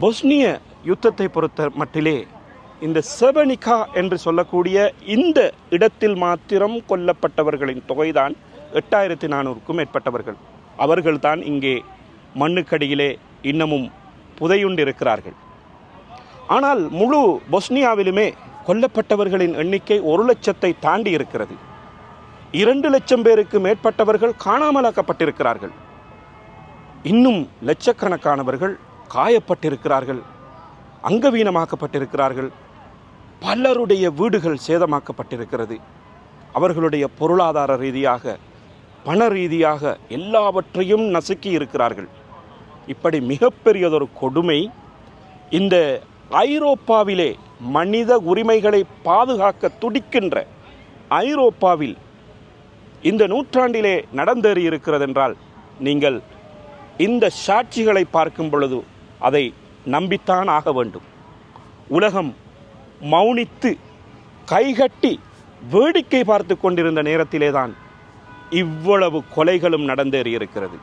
பொஸ்னிய யுத்தத்தை பொறுத்த மட்டிலே இந்த செபனிகா என்று சொல்லக்கூடிய இந்த இடத்தில் மாத்திரம் கொல்லப்பட்டவர்களின் தொகைதான் 8400க்கும் மேற்பட்டவர்கள். அவர்கள்தான் இங்கே மண்ணுக்கடியிலே இன்னமும் புதையுண்டிருக்கிறார்கள். ஆனால் முழு பொஸ்னியாவிலுமே கொல்லப்பட்டவர்களின் எண்ணிக்கை 1 லட்சத்தை தாண்டி இருக்கிறது. 2 லட்சம் பேருக்கு மேற்பட்டவர்கள் காணாமலாக்கப்பட்டிருக்கிறார்கள். இன்னும் லட்சக்கணக்கானவர்கள் காயப்பட்டிருக்கிறார்கள், அங்கவீனமாக்கப்பட்டிருக்கிறார்கள். பலருடைய வீடுகள் சேதமாக்கப்பட்டிருக்கிறது. அவர்களுடைய பொருளாதார ரீதியாக, பண ரீதியாக எல்லாவற்றையும் நசுக்கி இருக்கிறார்கள். இப்படி மிகப்பெரியதொரு கொடுமை இந்த ஐரோப்பாவிலே மனித உரிமைகளை பாதுகாக்க துடிக்கின்ற ஐரோப்பாவில் இந்த நூற்றாண்டிலே நடந்தேறியிருக்கிறது என்றால் நீங்கள் இந்த சாட்சிகளை பார்க்கும் பொழுது அதை நம்பித்தான் ஆக வேண்டும். உலகம் மௌனித்து கைகட்டி வேடிக்கை பார்த்து கொண்டிருந்த நேரத்திலேதான் இவ்வளவு கொலைகளும் நடந்தேறியிருக்கிறது.